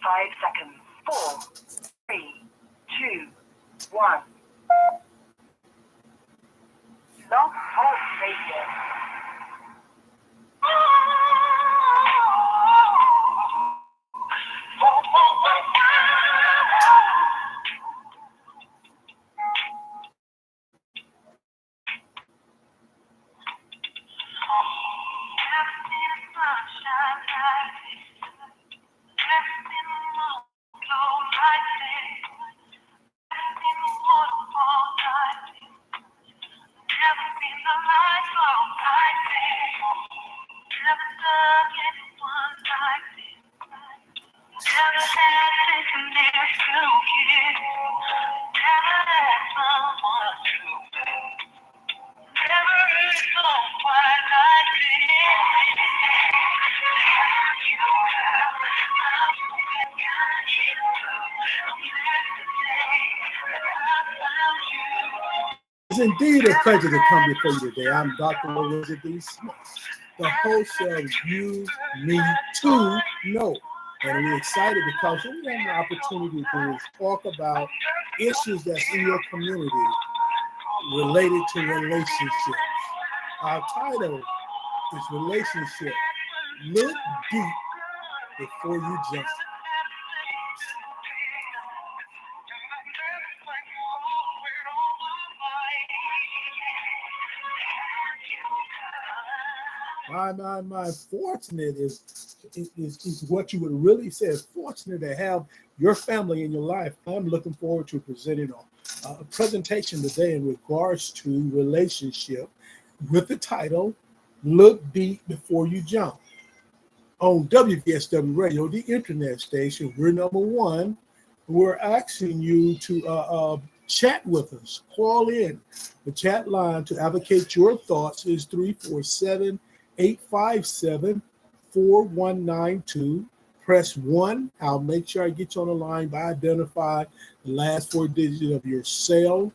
5 seconds. 4, 3, 2, 1. Log Talk Radio. It's indeed a pleasure to come before you today. I'm Dr. Elizabeth D. Smith, the host of You Need to Know. And we're excited because what we have an opportunity to do is talk about issues that's in your community related to relationships. Our title is Relationship. Look deep before you jump. My fortunate is what you would really say is fortunate to have your family in your life. I'm looking forward to presenting a presentation today in regards to relationship with the title, Look Deep Before You Jump. On WVSW Radio, the internet station, we're number one. We're asking you to chat with us. Call in. The chat line to advocate your thoughts is 347-857-4192. Press 1. I'll make sure I get you on the line by identifying the last 4 digits of your cell.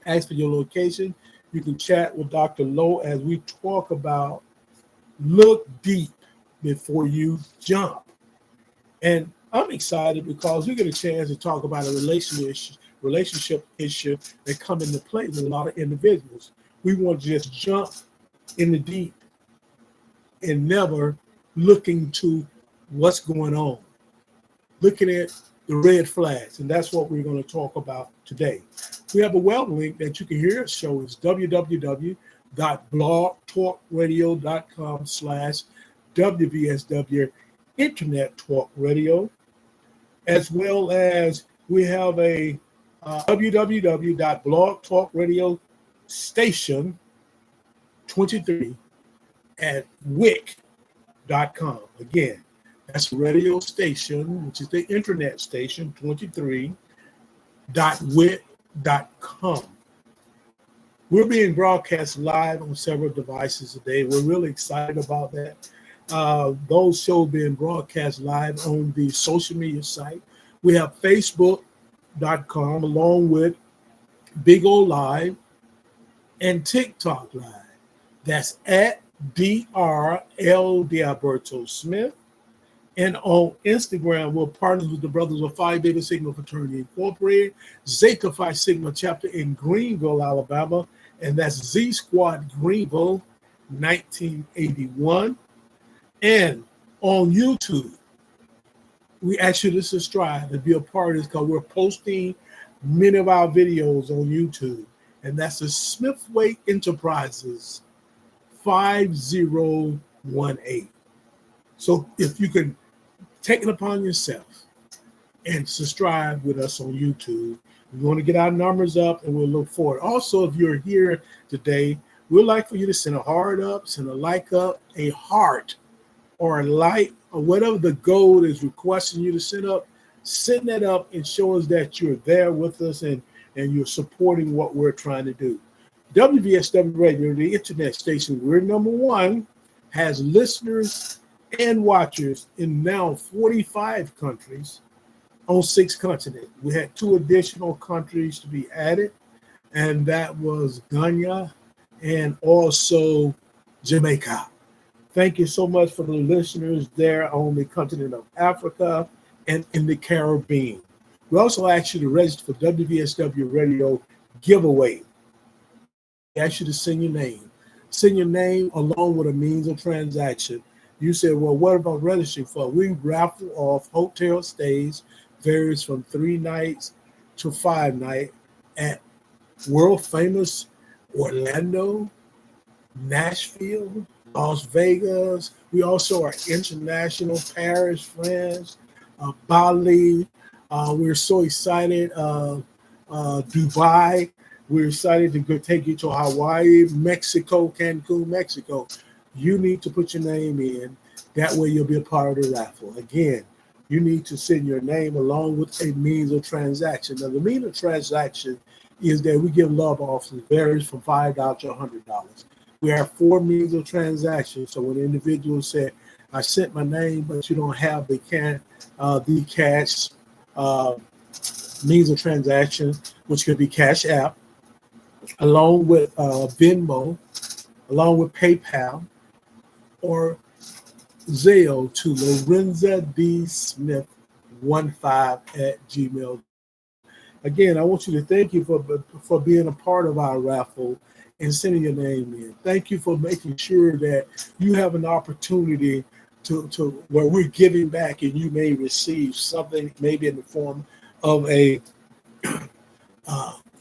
Ask for your location. You can chat with Dr. Lowe as we talk about look deep before you jump. And I'm excited because we get a chance to talk about a relationship issue that come into play with a lot of individuals. We want to just jump in the deep and never looking to what's going on, looking at the red flags. And that's what we're going to talk about today. We have a web link that you can hear us show. It's www.blogtalkradio.com/WVSW Internet Talk Radio, as well as we have a www.blogtalkradiostation23 at wic.com. Again, that's radio station, which is the internet station, 23.wic.com. We're being broadcast live on several devices today. We're really excited about that. Those shows being broadcast live on the social media site. We have Facebook.com along with Big O Live and TikTok Live. That's at Dr. Alberto Smith. And on Instagram, we're partners with the Brothers of Phi Beta Sigma Fraternity Incorporated, Zeta Phi Sigma chapter in Greenville, Alabama, and that's Z Squad Greenville 1981. And on YouTube, we ask you to subscribe and be a part of this because we're posting many of our videos on YouTube. And that's the Smithway Enterprises 5018. So if you can take it upon yourself and subscribe with us on YouTube, we want to get our numbers up and we'll look forward. Also, if you're here today, we'd like for you to send a heart up, send a like up, a heart, or a like, or whatever the goal is requesting you to send that up and show us that you're there with us and you're supporting what we're trying to do. WVSW Radio, the internet station, we're number one, has listeners and watchers in now 45 countries on 6 continents. We had 2 additional countries to be added, and that was Ghana and also Jamaica. Thank you so much for the listeners there on the continent of Africa and in the Caribbean. We also ask you to register for WVSW Radio giveaway. We ask you to send your name. Send your name along with a means of transaction. You said, well, what about registering for? We raffle off hotel stays, varies from 3 nights to 5 nights at world famous Orlando, Nashville, Las Vegas. We also are international, Paris, France, Bali. We're so excited. Dubai. We're excited to go take you to Hawaii, Mexico, Cancun, Mexico. You need to put your name in. That way you'll be a part of the raffle. Again, you need to send your name along with a means of transaction. Now, the means of transaction is that we give love offers, varies from $5 to $100. We have 4 means of transaction. So when individuals say, I sent my name, but you don't have the cash means of transaction, which could be Cash App, along with Venmo, along with PayPal, or Zelle to Lorenza D. Smith 15@gmail.com. Again, I want you to thank you for being a part of our raffle and sending your name in. Thank you for making sure that you have an opportunity to where we're giving back and you may receive something, maybe in the form of a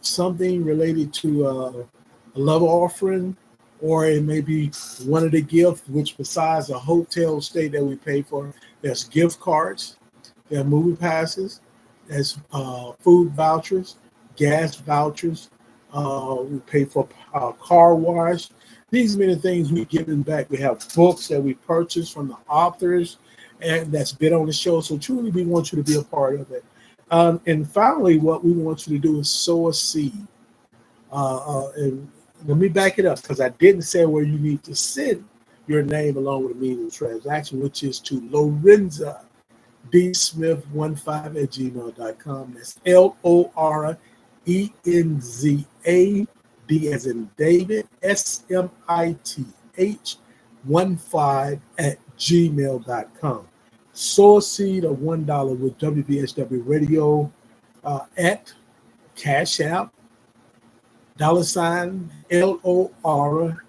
something related to a love offering, or it may be one of the gifts, which besides a hotel stay that we pay for, there's gift cards, there are movie passes, there's food vouchers, gas vouchers. We pay for car wash. These many things we're giving back. We have books that we purchase from the authors and that's been on the show. So truly, we want you to be a part of it. And finally, what we want you to do is sow a seed. And let me back it up because I didn't say where you need to send your name along with a means of transaction, which is to Lorenza D. Smith 15@gmail.com. That's LORENZA D as in David SMITH 15@gmail.com. Sow a seed of $1 with WVSW Radio at Cash App, $ LORENZADSMITH.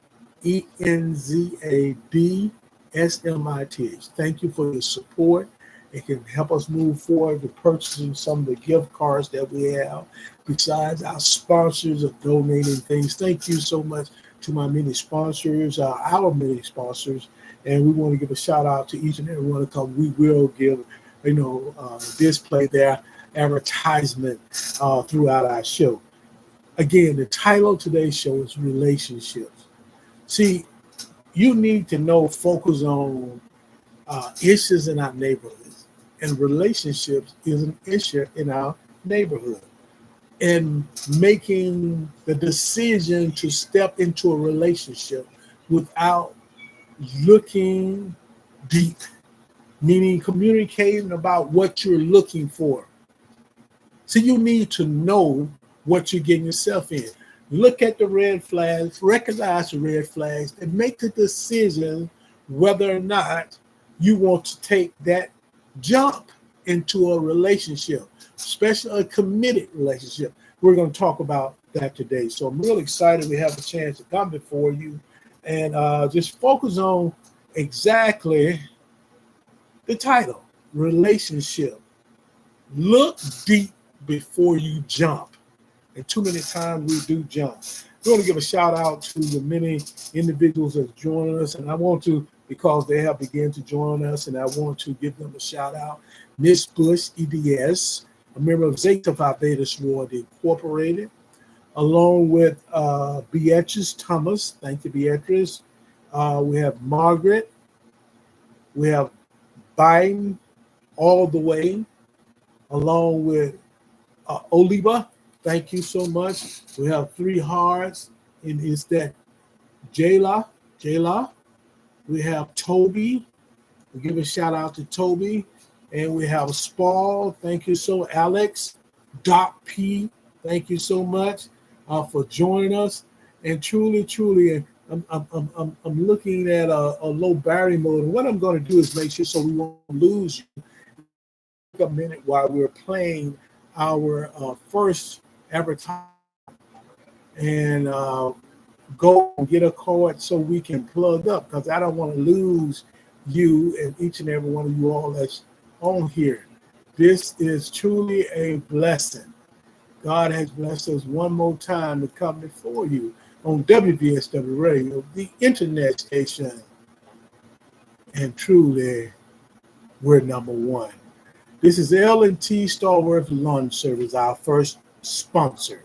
Thank you for your support. It can help us move forward with purchasing some of the gift cards that we have. Besides our sponsors of donating things, thank you so much to my many sponsors, our many sponsors, and we want to give a shout out to each and every one of them. We will give, display their advertisement throughout our show. Again, the title of today's show is Relationships. See, you need to focus on issues in our neighborhoods. And relationships is an issue in our neighborhood. And making the decision to step into a relationship without looking deep, meaning communicating about what you're looking for. So you need to know what you're getting yourself in. Look at the red flags, recognize the red flags, and make the decision whether or not you want to take that jump into a relationship, especially a committed relationship. We're going to talk about that today. So I'm really excited we have a chance to come before you and just focus on exactly the title, Relationship. Look deep before you jump. And too many times we do jump. We want to give a shout out to the many individuals that's joining us, and I want to, because they have begun to join us, and I want to give them a shout out. Miss Bush, EDS, a member of Zeta Phi Beta Sword Incorporated, along with Beatrice Thomas. Thank you, Beatrice. We have Margaret. We have Biden all the way, along with Oliva. Thank you so much. We have 3 hearts, and it's that Jayla. We have Toby. We give a shout out to Toby. And we have Spall. Thank you so much. Alex. Doc P. Thank you so much for joining us. And truly, I'm looking at a low battery mode. And what I'm going to do is make sure so we won't lose you. a minute while we're playing our first advertisement and go and get a card so we can plug up, because I don't want to lose you and each and every one of you all that's on here. This is truly a blessing. God has blessed us one more time to come before you on WVSW Radio, the internet station. And truly, we're number one. This is L&T Starworth Lawn Service, our first sponsor.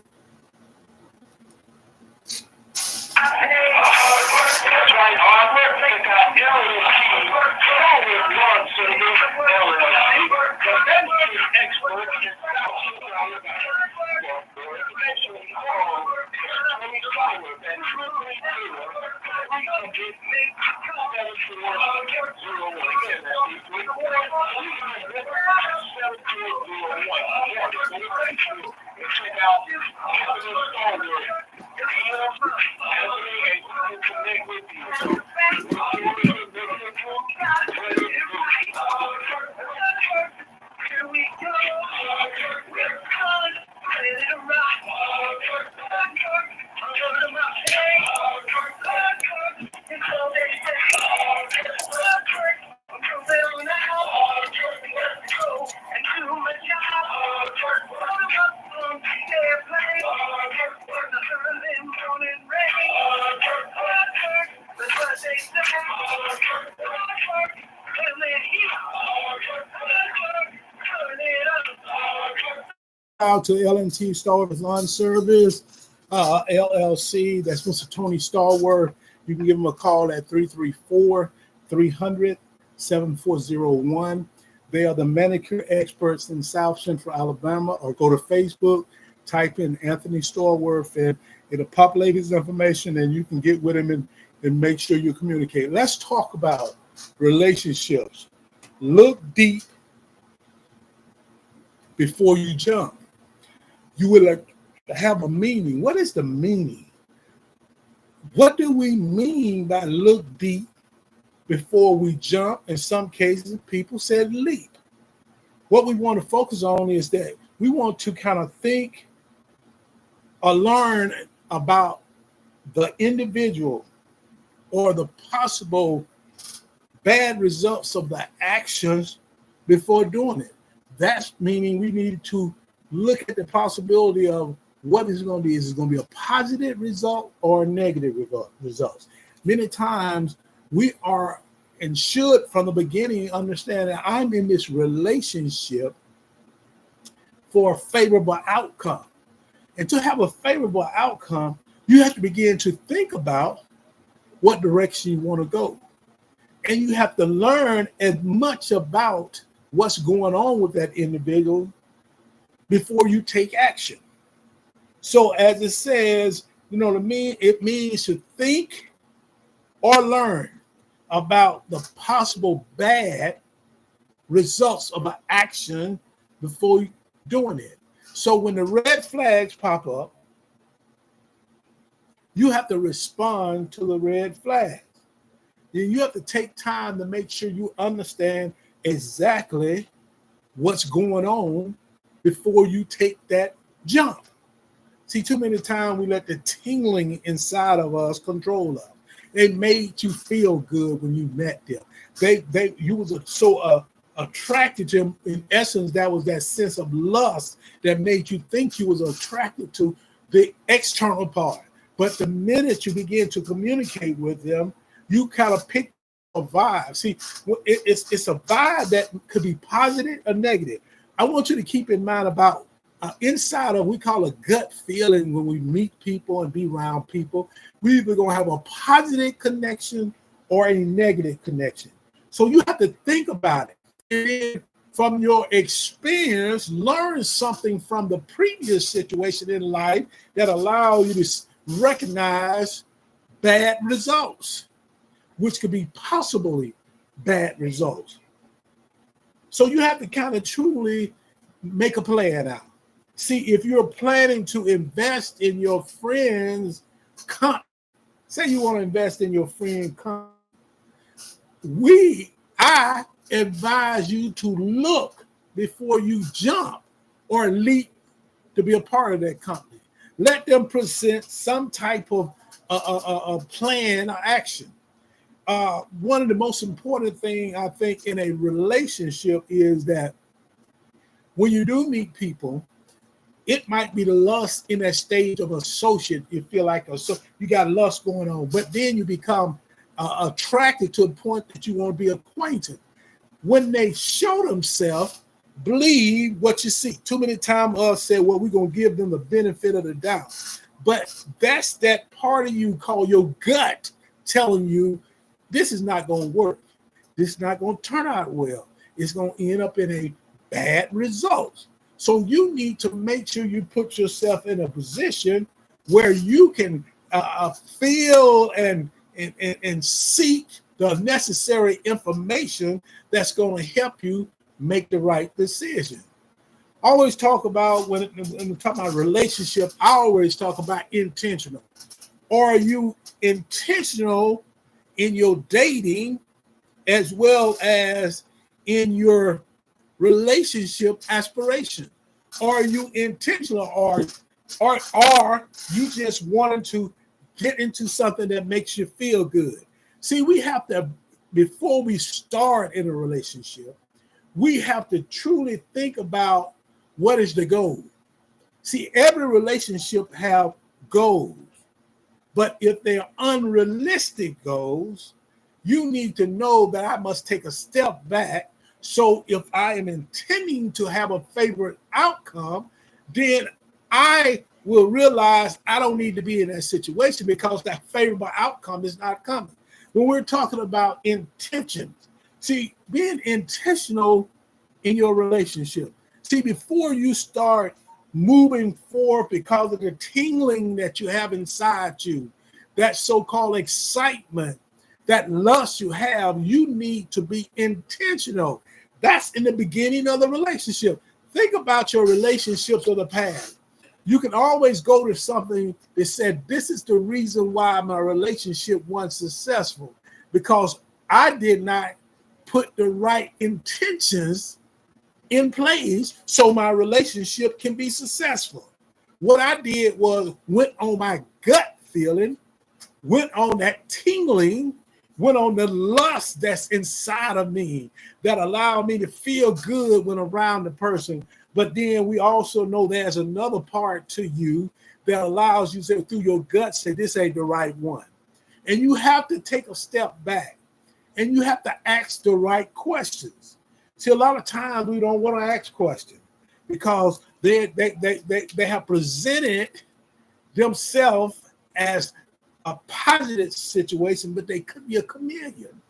Out to L&T Starworth Lawn Service, LLC. That's Mr. Tony Starworth. You can give him a call at 334-300-7401. They are the manicure experts in South Central Alabama. Or go to Facebook, type in Anthony Starworth, and it'll populate his information, and you can get with him and make sure you communicate. Let's talk about relationships. Look deep before you jump. You will have a meaning. What is the meaning? What do we mean by look deep before we jump? In some cases, people said leap. What we want to focus on is that we want to kind of think or learn about the individual or the possible bad results of the actions before doing it. That's meaning we need to look at the possibility of what is going to be. Is it going to be a positive result or a negative results? Many times we are and should from the beginning understand that I'm in this relationship for a favorable outcome. And to have a favorable outcome, you have to begin to think about what direction you want to go. And you have to learn as much about what's going on with that individual before you take action. So as it says, it means to think or learn about the possible bad results of an action before doing it. So when the red flags pop up, you have to respond to the red flags. Then you have to take time to make sure you understand exactly what's going on before you take that jump. See, too many times we let the tingling inside of us control us. They made you feel good when you met them. You was so attracted to them. In essence, that was that sense of lust that made you think you was attracted to the external part. But the minute you begin to communicate with them, you kind of pick a vibe. See, it's a vibe that could be positive or negative. I want you to keep in mind about inside of, we call a gut feeling when we meet people and be around people. We either going to have a positive connection or a negative connection. So you have to think about it. And from your experience, learn something from the previous situation in life that allow you to recognize bad results, which could be possibly bad results. So you have to kind of truly make a plan out. See, if you're planning to invest in your friend's company, say you want to invest in your friend's company, I advise you to look before you jump or leap to be a part of that company. Let them present some type of plan or action. One of the most important things I think in a relationship is that when you do meet people, it might be the lust in that stage of associate. You feel like you got lust going on, but then you become attracted to a point that you want to be acquainted. When they show themselves, believe what you see. Too many times us say, well, we're going to give them the benefit of the doubt. But that's that part of you called your gut telling you this is not going to work. This is not going to turn out well. It's going to end up in a bad result. So you need to make sure you put yourself in a position where you can feel and seek the necessary information that's going to help you make the right decision. I always talk about when we talk about relationship, I always talk about intentional. Are you intentional in your dating as well as in your relationship aspiration? Are you intentional or you just wanting to get into something that makes you feel good? See, we have to, before we start in a relationship, we have to truly think about what is the goal. See, every relationship have goals, but if they're unrealistic goals, you need to know that I must take a step back. So if I am intending to have a favorite outcome, then I will realize I don't need to be in that situation because that favorable outcome is not coming. When we're talking about intentions, see, being intentional in your relationship. See, before you start moving forward because of the tingling that you have inside you, that so-called excitement, that lust you have, you need to be intentional. That's in the beginning of the relationship. Think about your relationships of the past. You can always go to something that said, this is the reason why my relationship wasn't successful, because I did not put the right intentions in place so my relationship can be successful. What I did was went on my gut feeling, went on that tingling, went on the lust that's inside of me that allowed me to feel good when around the person. But then we also know there's another part to you that allows you to say through your gut, say this ain't the right one. And you have to take a step back and you have to ask the right questions. See, a lot of times we don't want to ask questions because they have presented themselves as a positive situation, but they could be a chameleon.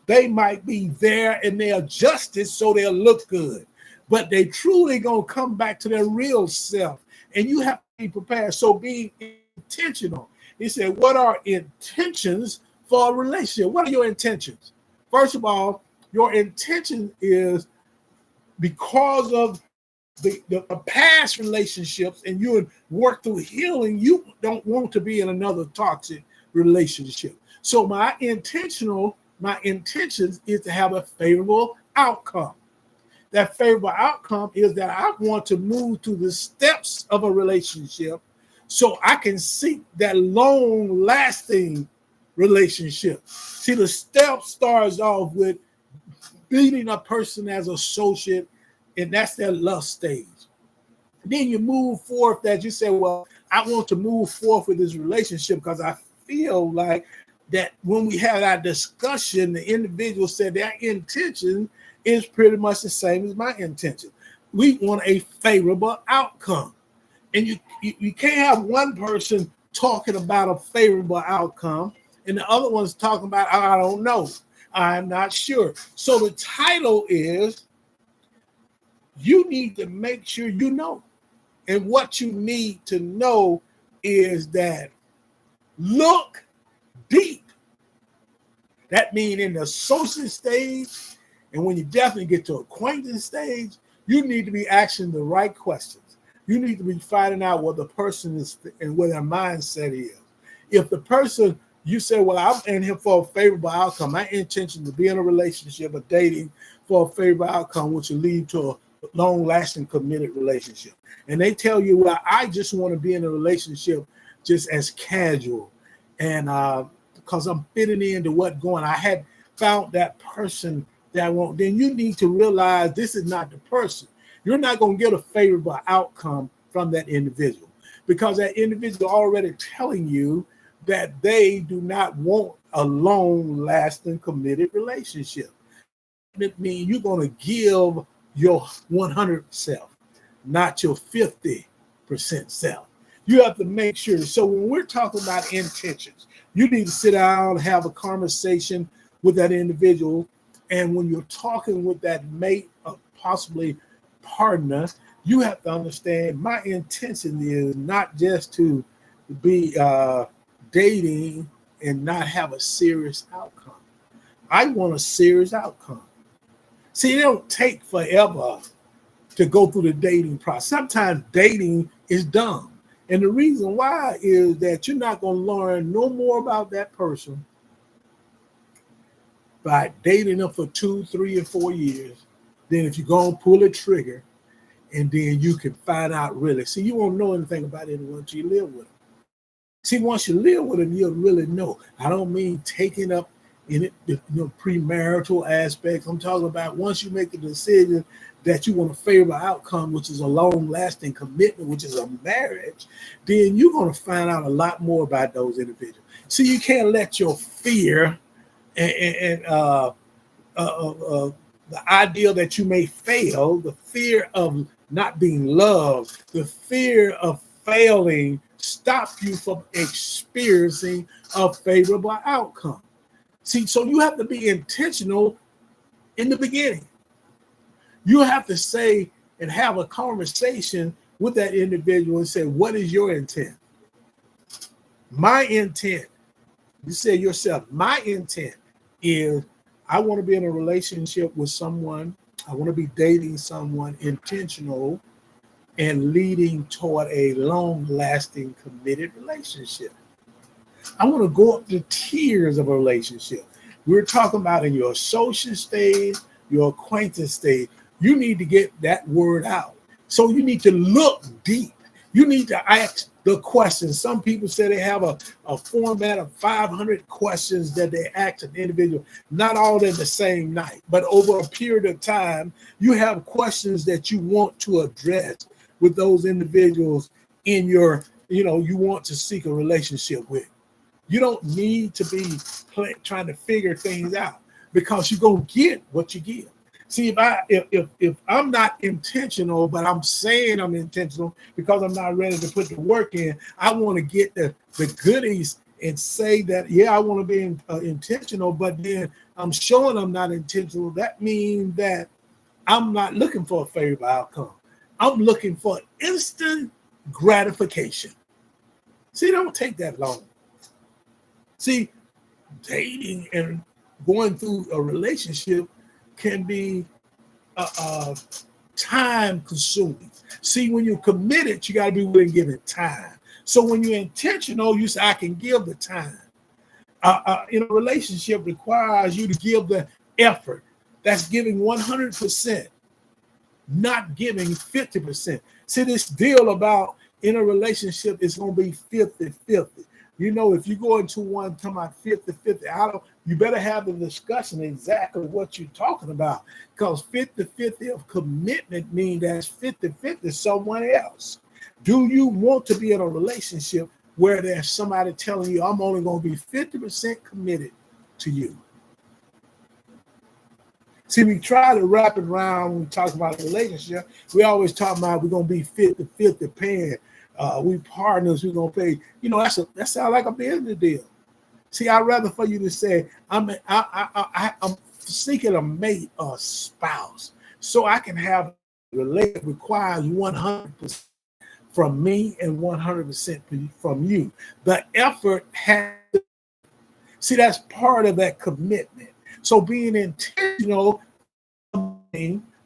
They might be there and they adjust it so they'll look good, but they truly gonna come back to their real self, and you have to be prepared. So being intentional. He said, what are intentions for a relationship? What are your intentions? First of all, your intention is because of the past relationships and you work through healing, you don't want to be in another toxic relationship. So my intentions is to have a favorable outcome. That favorable outcome is that I want to move through the steps of a relationship so I can seek that long-lasting relationship. See, the step starts off with beating a person as associate, and that's their lust stage. Then you move forth that you say, well, I want to move forth with this relationship because I feel like that when we have that discussion, the individual said their intention is pretty much the same as my intention. We want a favorable outcome. And you can't have one person talking about a favorable outcome and the other one's talking about, I don't know, I'm not sure. So the title is, you need to make sure you know. And what you need to know is that look deep. That means in the associate stage, and when you definitely get to acquaintance stage, you need to be asking the right questions. You need to be finding out what the person is and what their mindset is. If the person, you say, well, I'm in here for a favorable outcome. My intention to be in a relationship or dating for a favorable outcome, which will lead to long-lasting committed relationship. And they tell you, well, I just want to be in a relationship just as casual. And because I'm fitting into what's going on. I had found that person that I want. Then you need to realize this is not the person. You're not going to get a favorable outcome from that individual because that individual already telling you that they do not want a long-lasting committed relationship. It means you're going to give your 100 self, not your 50% self. You have to make sure. So when we're talking about intentions, you need to sit down, have a conversation with that individual. And when you're talking with that mate or possibly partner, you have to understand my intention is not just to be dating and not have a serious outcome. I want a serious outcome. See, it don't take forever to go through the dating process. Sometimes dating is dumb. And the reason why is that you're not going to learn no more about that person by dating them for 2, 3, or 4 years than if you go and pull a trigger and then you can find out really. See, you won't know anything about anyone until you live with them. See, once you live with them, you'll really know. I don't mean taking up in it, premarital aspects. I'm talking about once you make the decision that you want a favorable outcome, which is a long-lasting commitment, which is a marriage, then you're going to find out a lot more about those individuals. So you can't let your fear and the idea that you may fail, the fear of not being loved, the fear of failing, stop you from experiencing a favorable outcome. See, so you have to be intentional in the beginning. You have to say and have a conversation with that individual and say, what is your intent? My intent, you say yourself, my intent is I want to be in a relationship with someone. I want to be dating someone intentional and leading toward a long-lasting committed relationship. I want to go up the tiers of a relationship. We're talking about in your social stage, your acquaintance stage. You need to get that word out. So you need to look deep. You need to ask the questions. Some people say they have a format of 500 questions that they ask an individual, not all in the same night, but over a period of time, you have questions that you want to address with those individuals in your, you want to seek a relationship with. You don't need to be trying to figure things out because you're going to get what you give. See, if I'm not intentional, but I'm saying I'm intentional because I'm not ready to put the work in, I want to get the goodies and say that, yeah, I want to be intentional, but then I'm showing I'm not intentional. That means that I'm not looking for a favorable outcome. I'm looking for instant gratification. See, it don't take that long. See, dating and going through a relationship can be time consuming. See, when you're committed, you got to be willing to give it time. So when you're intentional, you say, I can give the time. In a relationship requires you to give the effort. That's giving 100%, not giving 50%. See, this deal about in a relationship is going to be 50-50. If you go into one talking about 50-50, you better have the discussion exactly what you're talking about, because 50-50 of commitment means that's 50-50 someone else. Do you want to be in a relationship where there's somebody telling you, I'm only going to be 50% committed to you? See, we try to wrap it around when we talk about a relationship. We always talk about we're going to be 50-50 paying. We partners, we're going to pay. That sounds like a business deal. See, I'd rather for you to say, I'm seeking a mate or spouse so I can have a relationship requires 100% from me and 100% from you. The effort has to, see, that's part of that commitment. So being intentional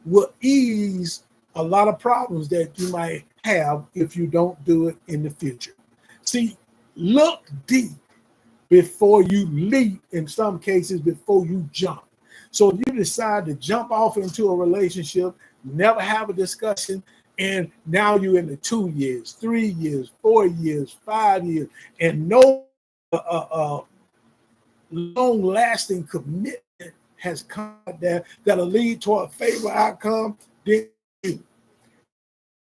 will ease a lot of problems that you might have if you don't do it in the future. See, look deep before you leap, in some cases, before you jump. So if you decide to jump off into a relationship, never have a discussion, and now you're in the 2 years, 3 years, 4 years, 5 years, and no long-lasting commitment has come there that'll lead to a favorable outcome, then you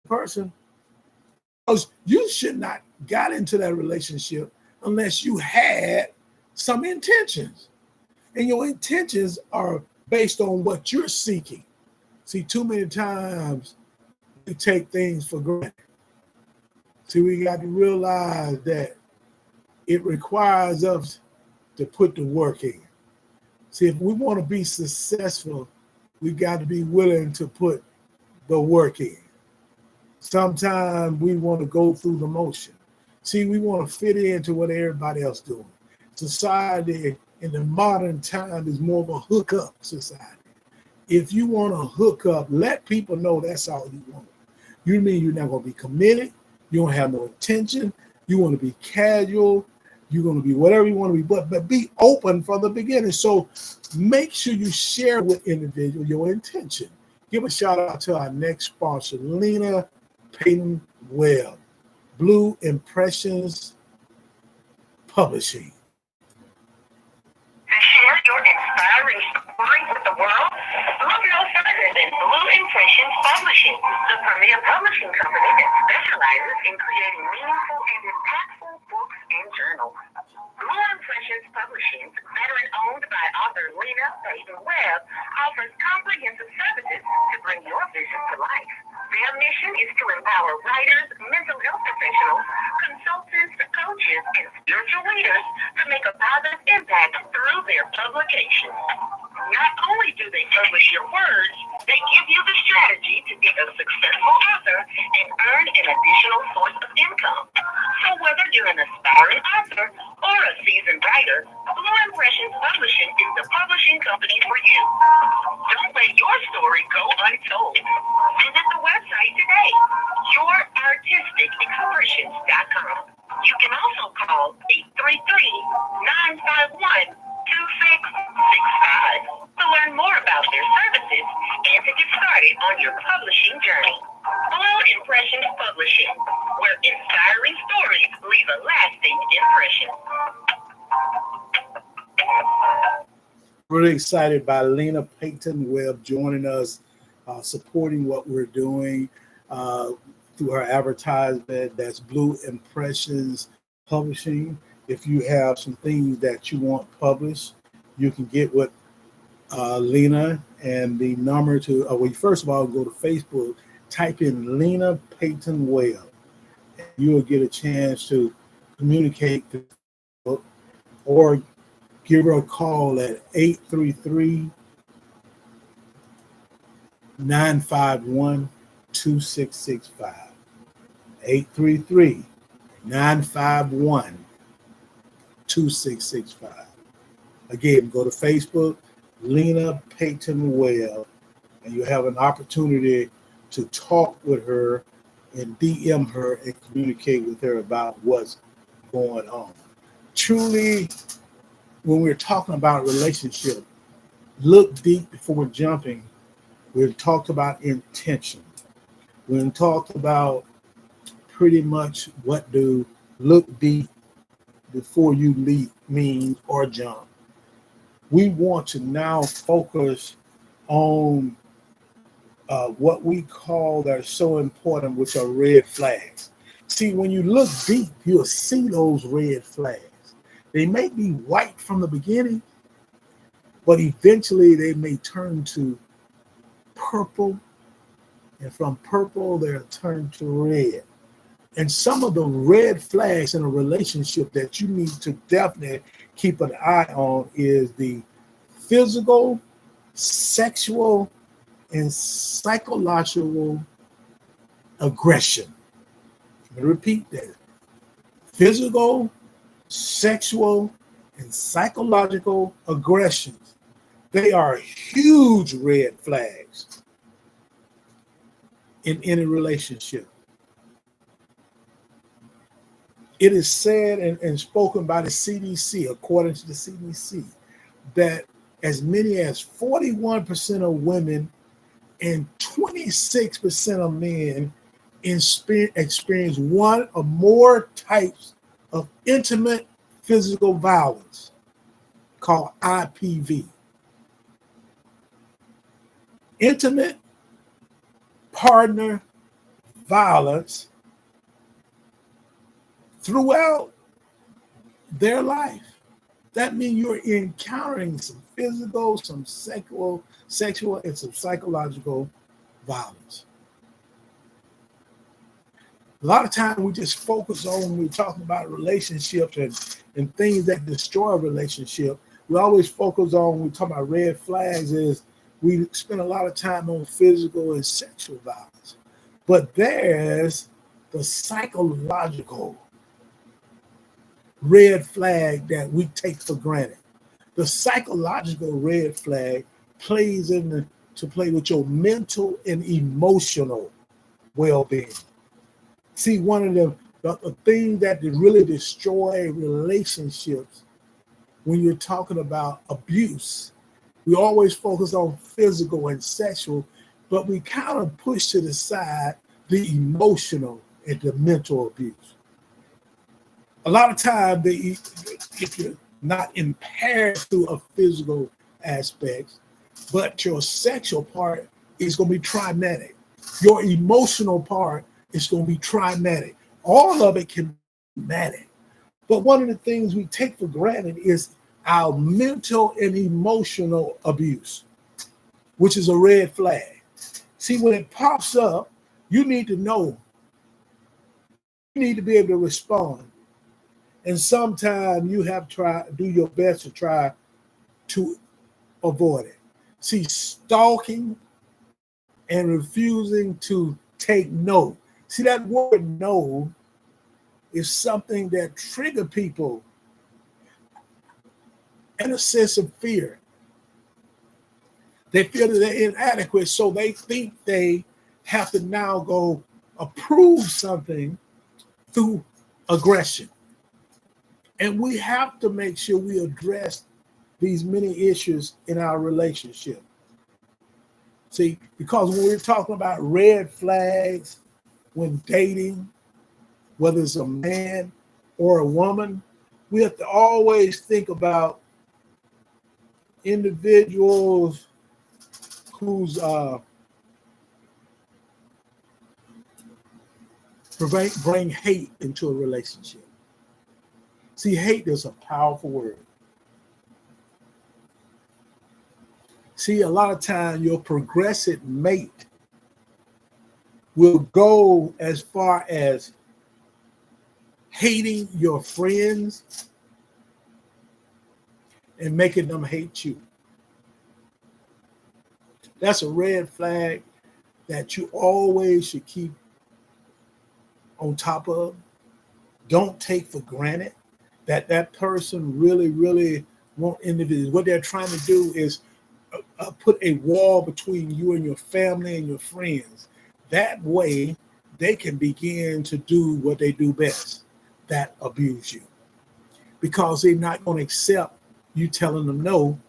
person, because you should not got into that relationship unless you had some intentions. And your intentions are based on what you're seeking. See, too many times we take things for granted. See, we got to realize that it requires us to put the work in. See, if we want to be successful, we got to be willing to put the work in. Sometimes we want to go through the motion. See, we want to fit into what everybody else doing. Society in the modern time is more of a hookup society. If you want to hook up, let people know that's all you want. You mean you're not going to be committed. You don't have no intention. You want to be casual. You're going to be whatever you want to be, but be open from the beginning. So make sure you share with individual your intention. Give a shout out to our next sponsor, Lena Payton Webb, Blue Impressions Publishing. To share your inspiring story with the world, look no further than Blue Impressions Publishing, the premier publishing company that specializes in creating meaningful and impactful books and journals. Blue Impressions Publishing, veteran-owned by author Lena Payton Webb, offers comprehensive services to bring your vision to life. Their mission is to empower writers, mental health professionals, consultants, coaches, and spiritual leaders to make a positive impact through their publications. Not only do they publish your words, they give you the strategy to be a successful author and earn an additional source of income. So whether you're an aspiring author or a seasoned writer, Blue Impressions Publishing is the publishing company for you. Don't let your story go untold. Visit the website today, yourartisticexpressions.com. You can also call 833-951-2665 to learn more about their services and to get started on your publishing journey. Blue Impressions Publishing, where inspiring stories leave a lasting impression. Really excited by Lena Payton Webb joining us, supporting what we're doing through her advertisement. That's Blue Impressions Publishing. If you have some things that you want published, you can get with Lena, and the number to, well, first of all, go to Facebook, type in Lena Payton Webb, and you will get a chance to communicate or give her a call at 833-951-2665. 833-951-2665. Again, go to Facebook, Lena Payton Webb, and you have an opportunity to talk with her and DM her and communicate with her about what's going on. Truly, when we're talking about relationship, look deep before jumping. We've talked about intention. We've talked about pretty much what do look deep before you leap mean or jump. We want to now focus on what we call that are so important, which are red flags. See, when you look deep, you'll see those red flags. They may be white from the beginning, but eventually they may turn to purple, and from purple they'll turn to red. And some of the red flags in a relationship that you need to definitely keep an eye on is the physical, sexual, and psychological aggression. I'm going to repeat that. Physical, sexual, and psychological aggressions. They are huge red flags in any relationship. It is said and spoken by the CDC, according to the CDC, that as many as 41% of women and 26% of men experience one or more types of intimate physical violence called IPV. Intimate partner violence throughout their life. That means you're encountering some physical, some sexual, and some psychological violence. A lot of times we just focus on when we're talking about relationships and things that destroy a relationship. We always focus on when we talk about red flags is we spend a lot of time on physical and sexual violence. But there's the psychological red flag that we take for granted. The psychological red flag plays to play with your mental and emotional well-being. See, one of the things that really destroy relationships when you're talking about abuse, we always focus on physical and sexual, but we kind of push to the side the emotional and the mental abuse. A lot of times, if you're not impaired through a physical aspect, but your sexual part is going to be traumatic. Your emotional part is going to be traumatic. All of it can be traumatic. But one of the things we take for granted is our mental and emotional abuse, which is a red flag. See, when it pops up, you need to know. You need to be able to respond. And sometimes you have to do your best to try to avoid it. See, stalking and refusing to take no. See, that word no is something that triggers people in a sense of fear. They feel that they're inadequate, so they think they have to now go approve something through aggression. And we have to make sure we address these many issues in our relationship. See, because when we're talking about red flags, when dating, whether it's a man or a woman, we have to always think about individuals who's bring hate into a relationship. See, hate is a powerful word. See, a lot of times your progressive mate will go as far as hating your friends and making them hate you. That's a red flag that you always should keep on top of. Don't take for granted that person really, really want individuals. What they're trying to do is put a wall between you and your family and your friends. That way, they can begin to do what they do best, that abuse you. Because they're not going to accept you telling them no.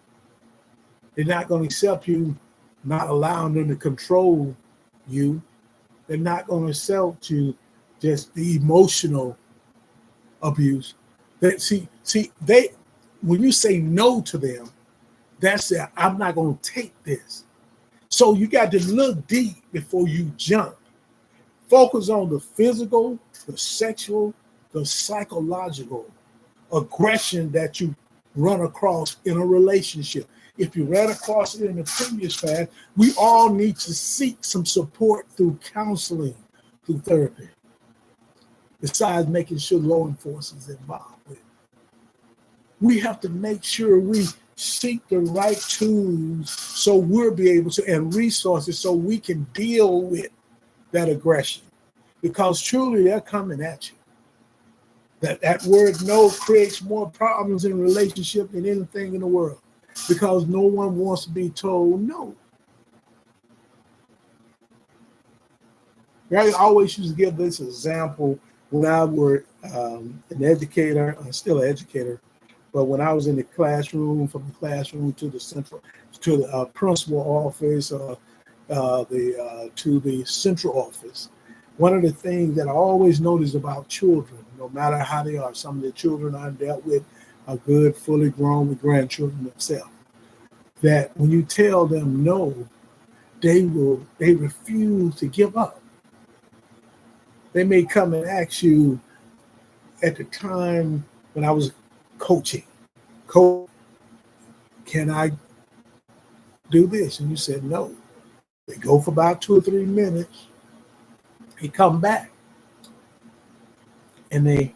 They're not going to accept you not allowing them to control you. They're not going to accept you just the emotional abuse. They when you say no to them, that's it. I'm not going to take this. So you got to look deep before you jump. Focus on the physical, the sexual, the psychological aggression that you run across in a relationship. If you ran across it in the previous fast, we all need to seek some support through counseling, through therapy, besides making sure law enforcement is involved with it. We have to make sure we seek the right tools so we'll be able to, and resources so we can deal with that aggression. Because truly they're coming at you. That word no creates more problems in relationship than anything in the world. Because no one wants to be told no. I always used to give this example when I was an educator, I'm still an educator, but when I was in the classroom, from the classroom to the principal office, to the central office, one of the things that I always notice about children, no matter how they are, some of the children I dealt with are good, fully grown with grandchildren themselves, that when you tell them no, they refuse to give up. They may come and ask you at the time when I was coaching, Coach, can I do this? And you said no. They go for about 2 or 3 minutes. They come back and they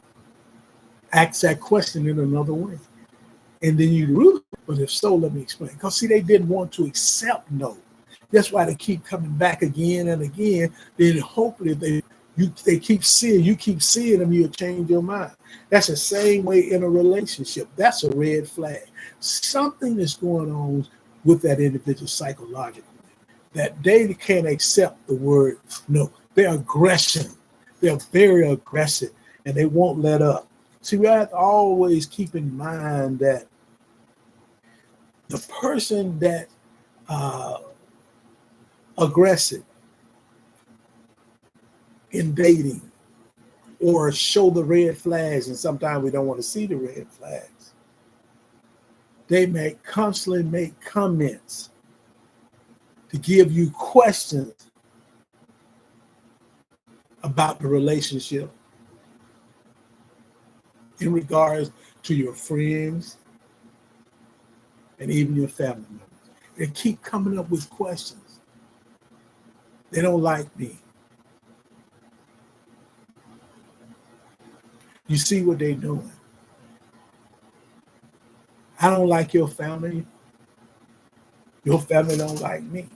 ask that question in another way. And then you really, but if so, let me explain. Because see, they didn't want to accept no. That's why they keep coming back again and again. Then hopefully they keep seeing them, you'll change your mind. That's the same way in a relationship. That's a red flag. Something is going on with that individual psychologically, that they can't accept the word no. They're aggression. They're very aggressive and they won't let up. See, we have to always keep in mind that the person that aggressive in dating or show the red flags, and sometimes we don't want to see the red flags. They may constantly make comments to give you questions about the relationship in regards to your friends and even your family members. They keep coming up with questions. They don't like me. You see what they're doing. I don't like your family. Your family don't like me.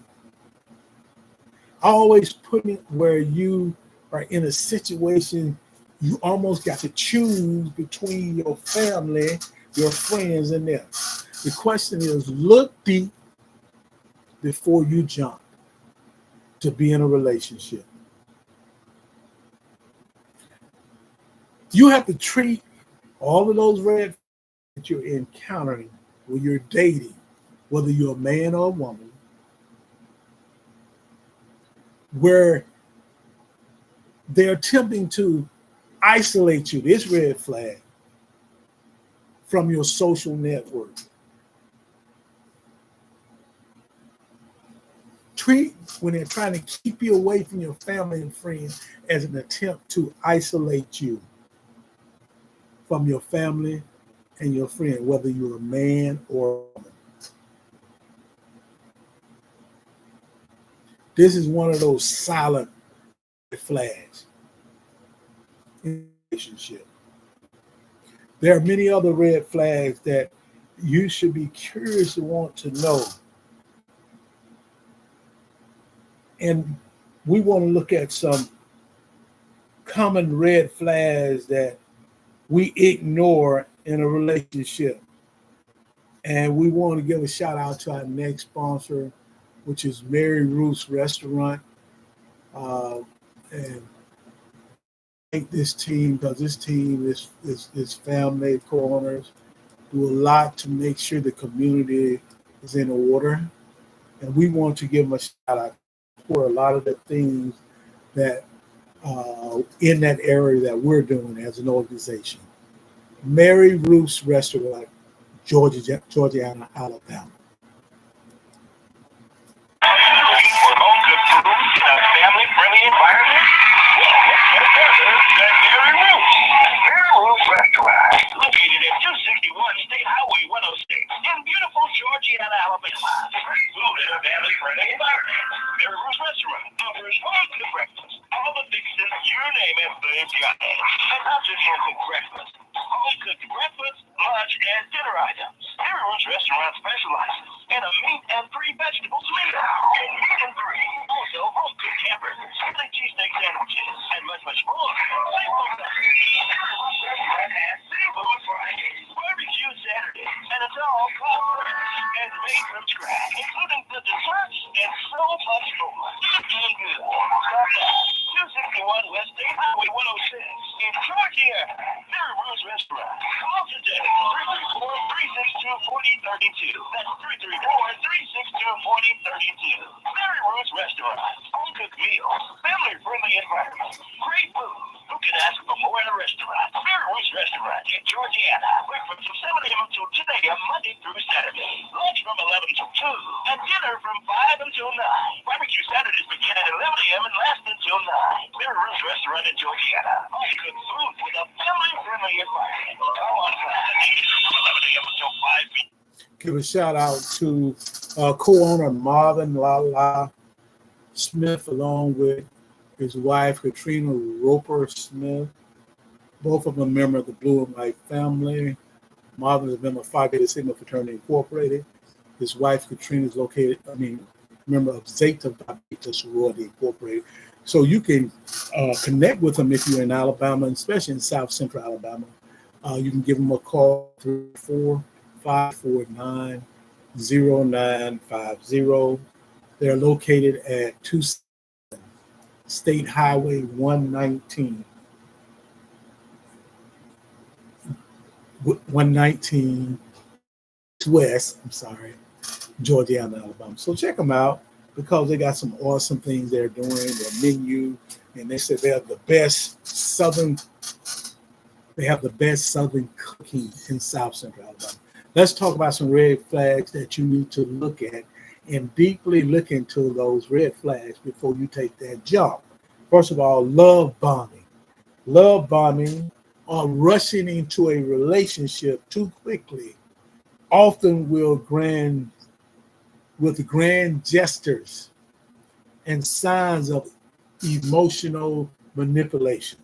Always putting it where you are in a situation you almost got to choose between your family, your friends, and them. The question is, look deep before you jump to be in a relationship. You have to treat all of those red flags that you're encountering when you're dating, whether you're a man or a woman, where they're attempting to isolate you, this red flag, from your social network. Treat when they're trying to keep you away from your family and friends as an attempt to isolate you from your family and your friend, whether you're a man or a woman. This is one of those silent flags in a relationship. There are many other red flags that you should be curious to want to know. And we want to look at some common red flags that we ignore in a relationship. And we want to give a shout out to our next sponsor, which is Mary Ruth's Restaurant. And thank this team, because this team is family co-owners, do a lot to make sure the community is in order. And we want to give them a shout out for a lot of the things that in that area that we're doing as an organization. Mary Ruth's Restaurant, Georgiana, Alabama. For home cooked food in a family-friendly environment? Mary Ruth's Restaurant, located at 261 State Highway 106 in beautiful Georgiana, Alabama. Food in a family-friendly environment. Mary Ruth's Restaurant offers home-cooked breakfast. All the fixings you name it, they've got it. And not just home-cooked breakfast. Home-cooked breakfast, lunch, and dinner items. Mary Ruth's Restaurant specializes in a meat and 3 vegetables meal. And meat and 3. Also, home-cooked hampers, Philly cheesesteak sandwiches, and much, much more. Seafood Fridays, barbecue Saturdays, and it's all cooked and made from scratch, including the desserts and so much more. Eat good. Stop at 261 West State Highway 106 in Georgia. Mary Ruth's Restaurant. Call today, 334-362-4032. That's 334-362-4032. Mary Ruth's Restaurant. Restaurant in Georgiana. Breakfast from 7 a.m. until 10 a.m. Monday through Saturday. Lunch from 11 till 2. And dinner from 5 until 9. Barbecue Saturdays begin at 11 a.m. and last until 9. Mirror Roots Restaurant in Georgiana. All good food with a family-friendly environment. All on Saturdays from 11 a.m. until 5 p.m. Give a shout out to co-owner Marvin Lala Smith, along with his wife Katrina Roper Smith. Both of them members of the Blue and White family. Marvin is a member of Phi Beta Sigma Fraternity Incorporated. His wife Katrina is member of Zeta Phi Beta Sorority Incorporated. So you can connect with them if you're in Alabama, especially in South Central Alabama. You can give them a call 345490950. They're located at 2 State Highway 119. 119 West, Georgiana, Alabama. So check them out because they got some awesome things they're doing, their menu, and they said they have the best Southern cooking in South Central Alabama. Let's talk about some red flags that you need to look at and deeply look into those red flags before you take that jump. First of all, love bombing. Love bombing or rushing into a relationship too quickly often with grand gestures and signs of emotional manipulation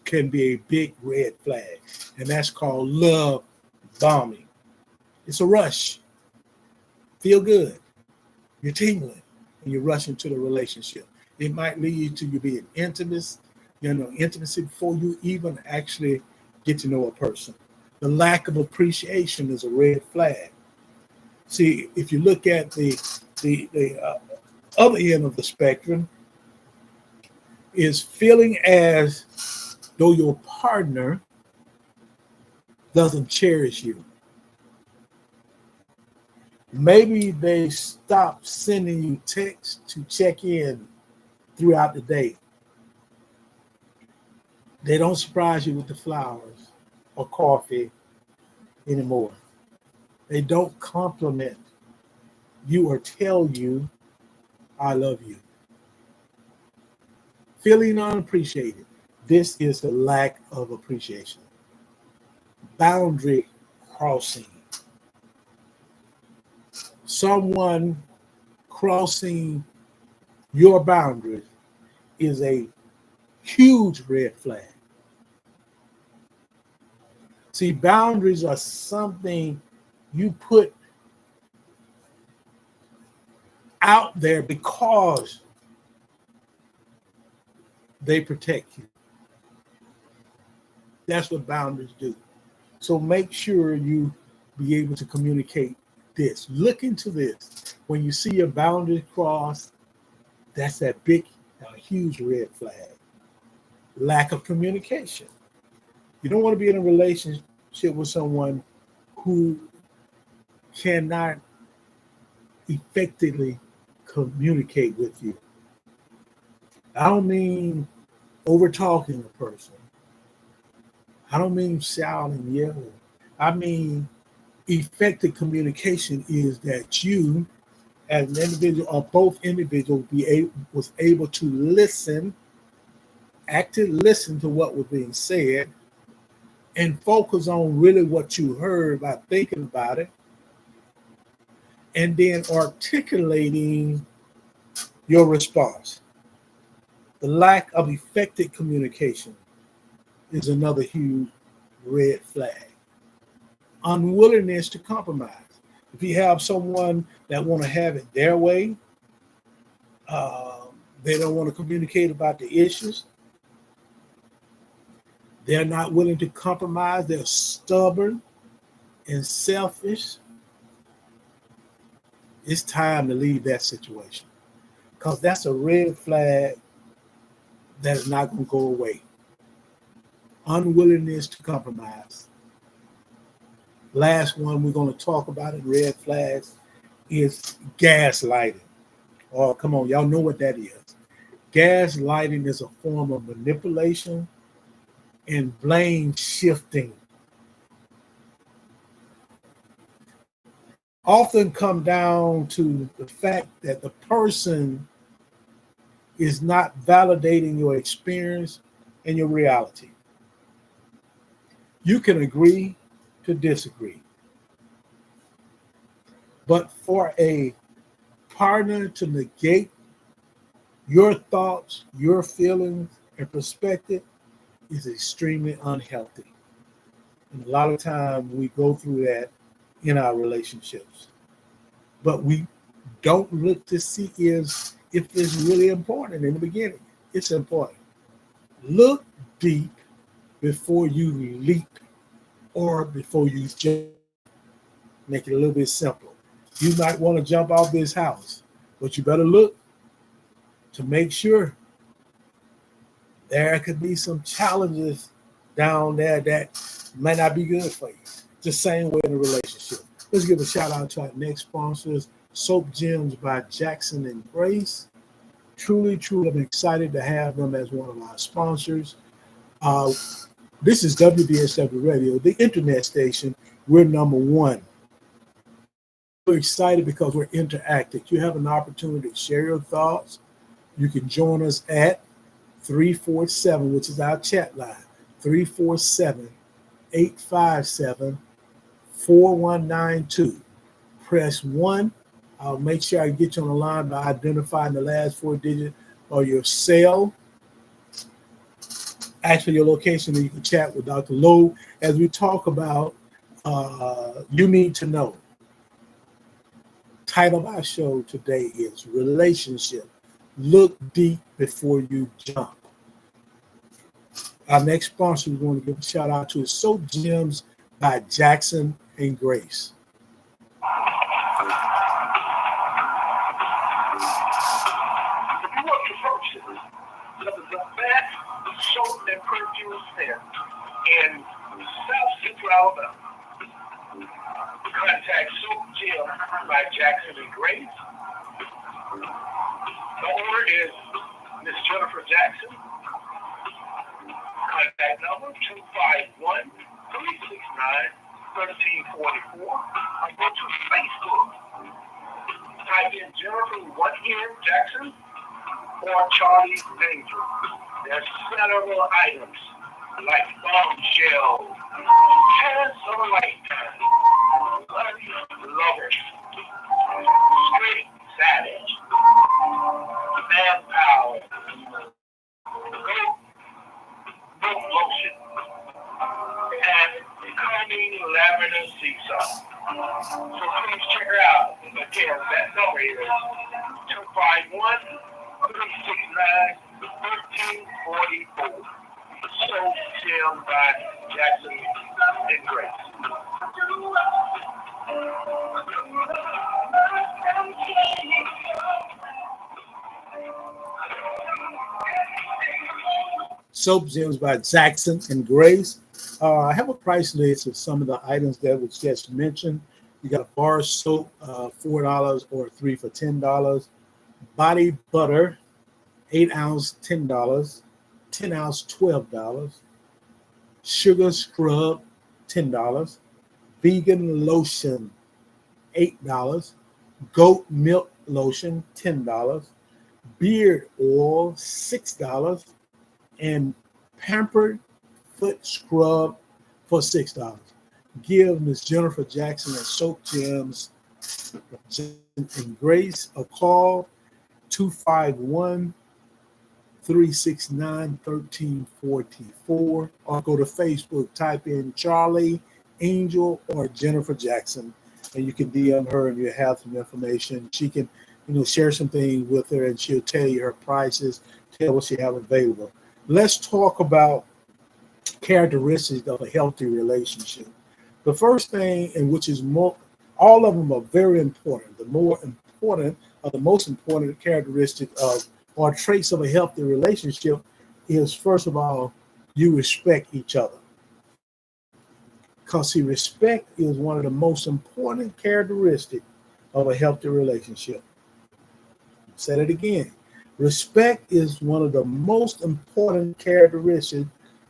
can be a big red flag, and that's called love bombing. It's a rush. Feel good. You're tingling, and you rush into the relationship. It might lead to you being intimacy before you even actually get to know a person. The lack of appreciation is a red flag. See, if you look at the other end of the spectrum, is feeling as though your partner doesn't cherish you. Maybe they stop sending you texts to check in throughout the day. They don't surprise you with the flowers or coffee anymore. They don't compliment you or tell you, I love you. Feeling unappreciated. This is the lack of appreciation. Boundary crossing. Someone crossing your boundaries is a huge red flag. See, boundaries are something you put out there because they protect you. That's what boundaries do. So make sure you be able to communicate this. Look into this. When you see your boundaries crossed, that's that big, huge red flag. Lack of communication. You don't want to be in a relationship with someone who cannot effectively communicate with you. I don't mean over talking a person. I don't mean shouting, yelling. I mean effective communication is that you, as an individual or both individuals, was able to listen, actively listen to what was being said, and focus on really what you heard by thinking about it, and then articulating your response. The lack of effective communication is another huge red flag. Unwillingness to compromise. If you have someone that want to have it their way, they don't want to communicate about the issues. They're not willing to compromise. They're stubborn and selfish. It's time to leave that situation because that's a red flag that is not going to go away. Unwillingness to compromise. Last one we're going to talk about in red flags is gaslighting. Oh, come on, y'all know what that is. Gaslighting is a form of manipulation and blame shifting often come down to the fact that the person is not validating your experience and your reality. You can agree to disagree, but for a partner to negate your thoughts, your feelings, and perspective is extremely unhealthy. And a lot of times we go through that in our relationships. But we don't look to see if it's really important in the beginning. It's important. Look deep before you leap or before you jump. Make it a little bit simpler. You might want to jump off this house, but you better look to make sure there could be some challenges down there that might not be good for you. The same way in a relationship. Let's give a shout out to our next sponsors, Soap Gems by Jackson and Grace. Truly, I'm excited to have them as one of our sponsors. This is WDSW Radio, the internet station. We're number one. We're excited because we're interactive. You have an opportunity to share your thoughts. You can join us at 347, which is our chat line, 347-857-4192. Press 1. I'll make sure I get you on the line by identifying the last 4 digits of your cell. Actually, your location, and you can chat with Dr. Lowe as we talk about You Need to Know. Title of our show today is Relationship. Look deep before you jump. Our next sponsor we're going to give a shout out to is Soap Gems by Jackson and Grace. If you want to purchase the best soap and perfume scent in South Central Alabama, contact Soap Gems by Jackson and Grace. The owner is Miss Jennifer Jackson. Contact number 251-369-1344. Or go to Facebook. Type in Jennifer 1N Jackson or Charlie Angel. There's several items like bombshell, hands of a lifetime, bloody lovers, straight savage, manpower, goat lotion, and calming lavender sea salt. So please check her out. Again, that number is 251-369-1344. So Jim by Jackson and Grace. Soap Gems by Jackson and Grace. I have a price list of some of the items that was just mentioned. You got a bar soap, $4 or 3 for $10. Body butter, 8 ounce, $10. 10 ounce, $12. Sugar scrub, $10. Vegan lotion, $8. Goat milk lotion, $10. Beard oil, $6. And pampered foot scrub for $6. Give Miss Jennifer Jackson at Soap Gems and Grace a call, 251-369-1344, or go to Facebook, type in Charlie Angel or Jennifer Jackson, and you can DM her and you have some information. She can, share some things with her, and she'll tell you her prices, tell what she have available. Let's talk about characteristics of a healthy relationship. The first thing, and which is more, all of them are very important. The most important characteristic of or traits of a healthy relationship is, first of all, you respect each other. Because respect is one of the most important characteristics of a healthy relationship. Say it again. Respect is one of the most important characteristics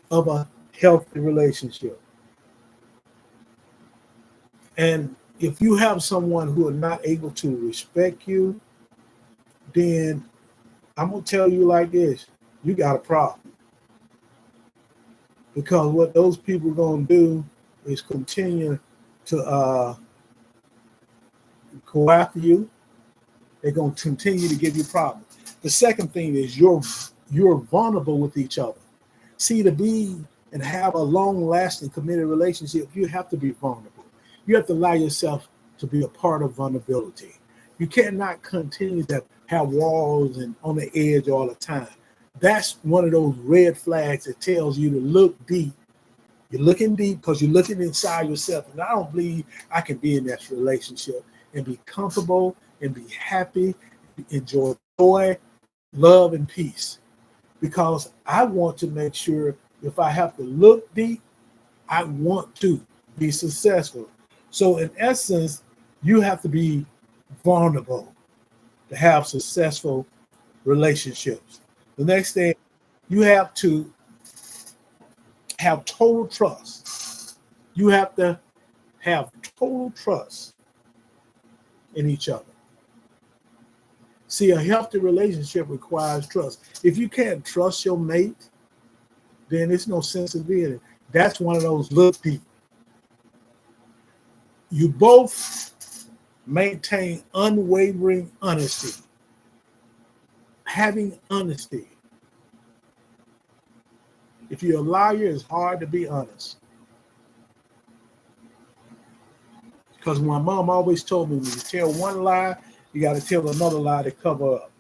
of a healthy relationship. And if you have someone who are not able to respect you, then I'm going to tell you like this, you got a problem. Because what those people are going to do is continue to go after you. They're going to continue to give you problems. The second thing is you're vulnerable with each other. See, to be and have a long-lasting committed relationship, you have to be vulnerable. You have to allow yourself to be a part of vulnerability. You cannot continue to have walls and on the edge all the time. That's one of those red flags that tells you to look deep. You're looking deep because you're looking inside yourself. And I don't believe I can be in that relationship and be comfortable and be happy, enjoy joy, love, and peace. Because I want to make sure if I have to look deep, I want to be successful. So in essence, you have to be vulnerable to have successful relationships. The next thing, you have to have total trust. You have to have total trust in each other. See, a healthy relationship requires trust. If you can't trust your mate, then there's no sense of being it. That's one of those look deep. You both maintain unwavering honesty. Having honesty. If you're a liar, it's hard to be honest. Because my mom always told me, when you tell one lie, you got to tell another lie to cover up.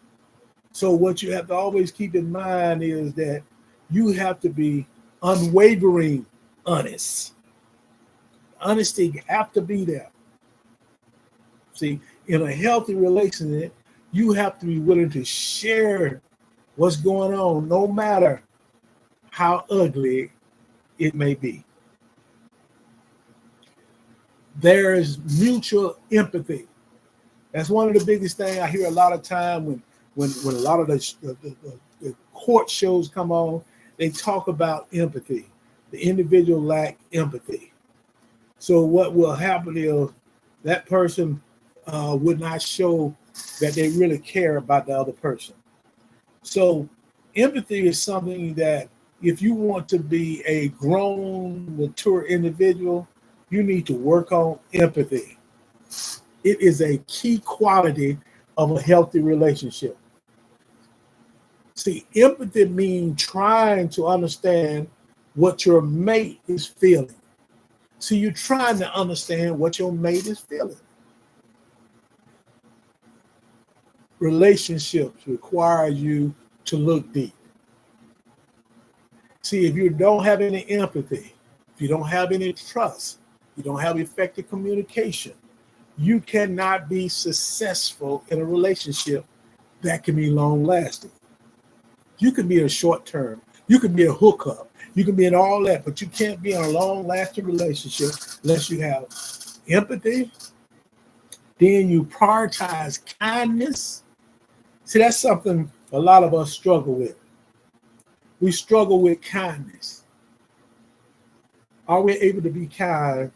So what you have to always keep in mind is that you have to be unwavering honest. Honesty have to be there. See, in a healthy relationship, you have to be willing to share what's going on, no matter how ugly it may be. There is mutual empathy. That's one of the biggest things I hear a lot of time when a lot of the court shows come on, they talk about empathy. The individual lack empathy. So what will happen is that person would not show that they really care about the other person. So empathy is something that if you want to be a grown, mature individual, you need to work on empathy. It is a key quality of a healthy relationship. See, empathy means trying to understand what your mate is feeling. So you're trying to understand what your mate is feeling. Relationships require you to look deep. See, if you don't have any empathy, if you don't have any trust, you don't have effective communication, you cannot be successful in a relationship that can be long lasting. You can be a short term, you can be a hookup, you can be in all that, but you can't be in a long lasting relationship unless you have empathy. Then you prioritize kindness. See, that's something a lot of us struggle with. We struggle with kindness. Are we able to be kind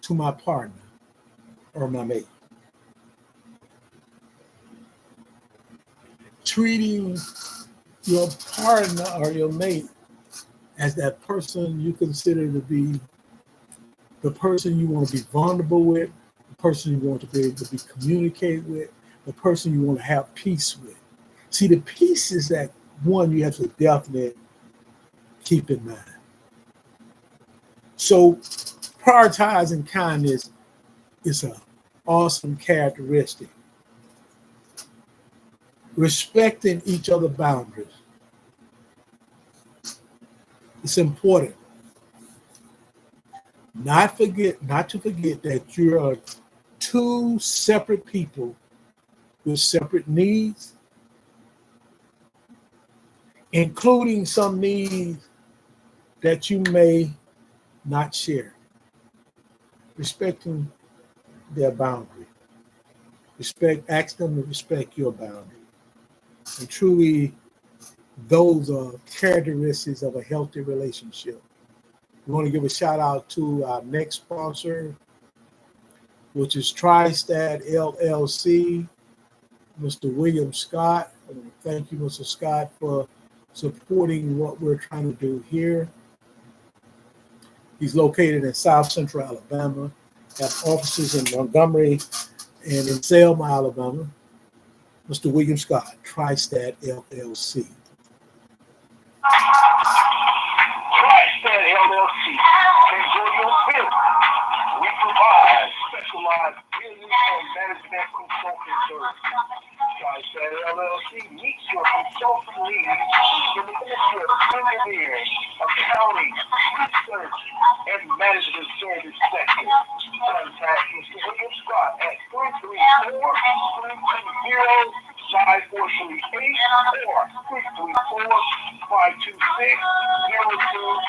to my partner or my mate? Treating your partner or your mate as that person you consider to be the person you want to be vulnerable with, the person you want to be able to be communicate with, the person you want to have peace with. See, the peace is that one you have to definitely keep in mind. So prioritizing kindness is an awesome characteristic. Respecting each other's boundaries. It's important. Not to forget that you are two separate people with separate needs, including some needs that you may not share. Respecting their boundary. Ask them to respect your boundary. And truly, those are characteristics of a healthy relationship. We want to give a shout out to our next sponsor, which is TriStat LLC, Mr. William Scott. Thank you, Mr. Scott, for supporting what we're trying to do here. He's located in South Central Alabama, have offices in Montgomery and in Selma, Alabama. Mr. William Scott, TriStat LLC. TriStat LLC, enjoy your business. We provide specialized business and management consulting services. TriStat LLC meets your consulting needs in the area of engineering, accounting, research, and management service sector. Contact Mr. William Scott at 334-320-5438 or 334-526-0280.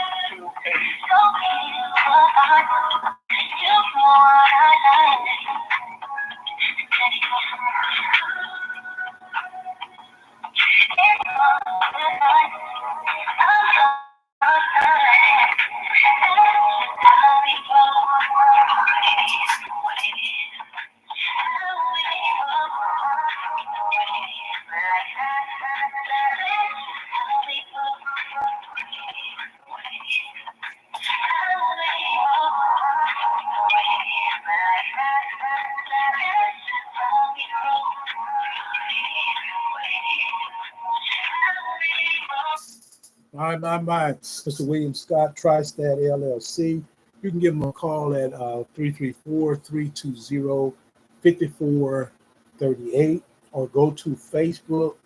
My, Mr. William Scott, TriStat LLC. You can give him a call at 334-320-5438 or go to Facebook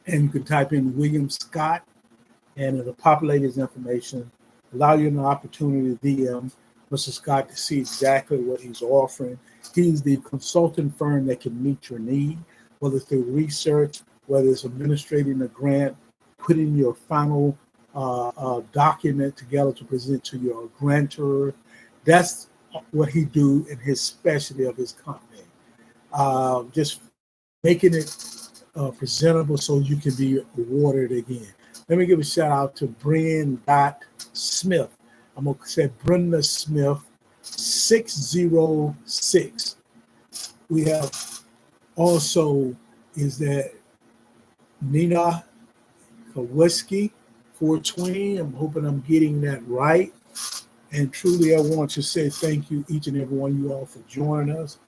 and you can type in William Scott and it'll populate his information, allow you an opportunity to DM Mr. Scott to see exactly what he's offering. He's the consulting firm that can meet your need, whether it's through research, whether it's administrating a grant, putting your final document together to present to your grantor. That's what he do in his specialty of his company. Just making it presentable so you can be awarded again. Let me give a shout out to Brian.Smith. I'm going to say Brenda Smith 606. We have also is that Nina Kowalski 420. I'm hoping I'm getting that right. And truly, I want to say thank you, each and every one of you all, for joining us.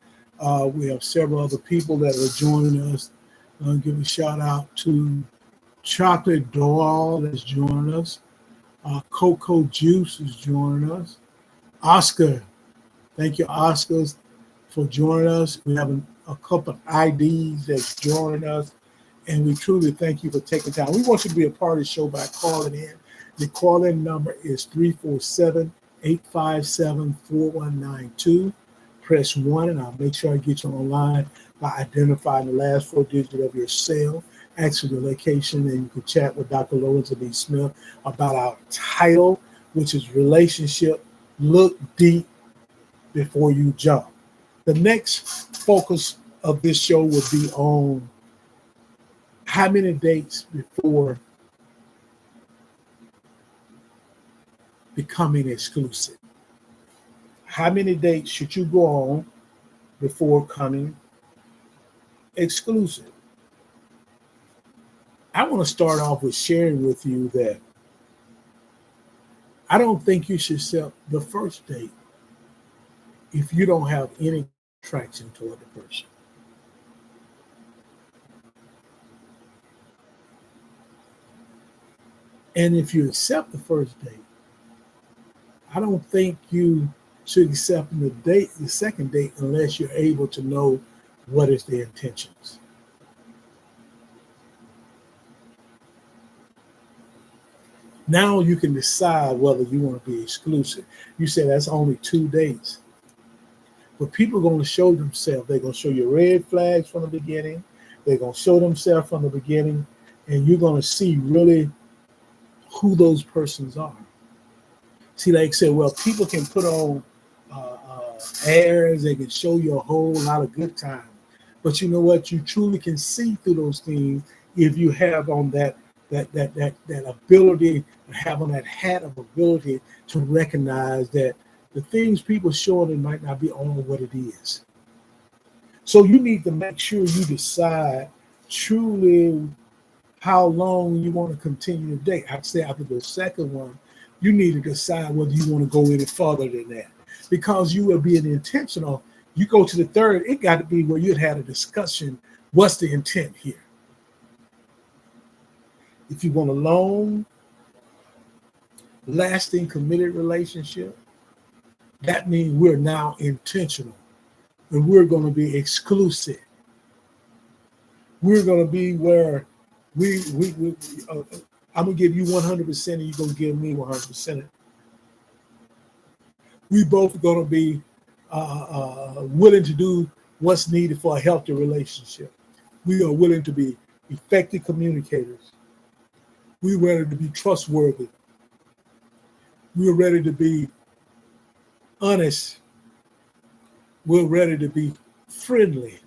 We have several other people that are joining us. I'll give a shout out to Chocolate Doll that's joining us. Cocoa Juice is joining us. Oscar, thank you, Oscars, for joining us. We have a couple of IDs that's joining us, and we truly thank you for taking time. We want you to be a part of the show by calling in. The call-in number is 347-857-4192. Press 1, and I'll make sure I get you online by identifying the last 4 digits of your cell, actually the location, and you can chat with Dr. Lawrence B. Smith about our title, which is Relationship Look Deep Before You Jump. The next focus of this show will be on how many dates before becoming exclusive. How many dates should you go on before becoming exclusive? I want to start off with sharing with you that I don't think you should set the first date if you don't have any attraction toward the person. And if you accept the first date, I don't think you should accept the second date, unless you're able to know what is their intentions. Now you can decide whether you want to be exclusive. You say that's only 2 dates. But people are going to show themselves. They're going to show you red flags from the beginning. They're going to show themselves from the beginning. And you're going to see really who those persons are. See, like I said, well, people can put on airs. They can show you a whole lot of good time. But you know what? You truly can see through those things if you have on that that ability, having that hat of ability to recognize that the things people showing it might not be all what it is. So you need to make sure you decide truly how long you want to continue to date. I'd say after the second one, you need to decide whether you want to go any further than that, because you are being intentional. You go to the third, it got to be where you'd had a discussion. What's the intent here? If you want a long, lasting, committed relationship, that means we're now intentional and we're going to be exclusive. We're going to be where I'm going to give you 100% and you're going to give me 100%. We both going to be willing to do what's needed for a healthy relationship. We are willing to be effective communicators. We're ready to be trustworthy. We're ready to be honest. We're ready to be friendly.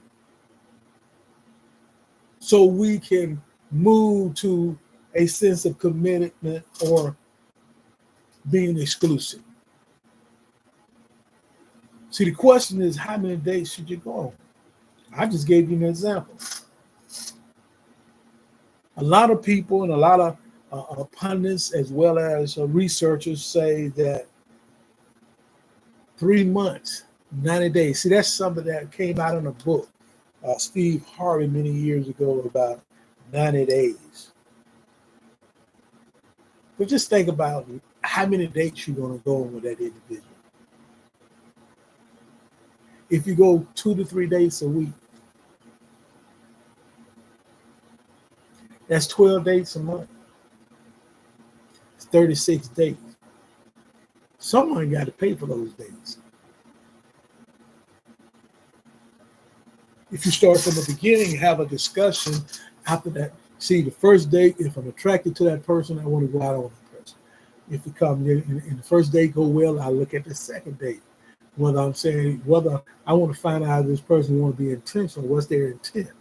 So we can move to a sense of commitment or being exclusive. See, the question is, how many dates should you go on? I just gave you an example. A lot of people and a lot of pundits as well as researchers say that 3 months, 90 days. See, that's something that came out in a book, Steve Harvey many years ago, about 90 days. But just think about how many dates you're going to go on with that individual. If you go 2 to 3 dates a week, that's 12 dates a month. It's 36 days. Someone got to pay for those days. If you start from the beginning, have a discussion after that. See, the first date, if I'm attracted to that person, I want to go out on that person. If it comes in the first date go well, I look at the second date. Whether I want to find out if this person want to be intentional, what's their intent.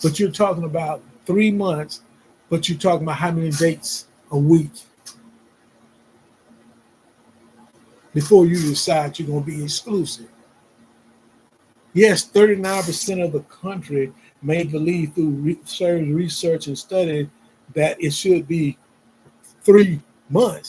But you're talking about 3 months, but you're talking about how many dates a week before you decide you're going to be exclusive. Yes, 39% of the country may believe through research and study that it should be 3 months.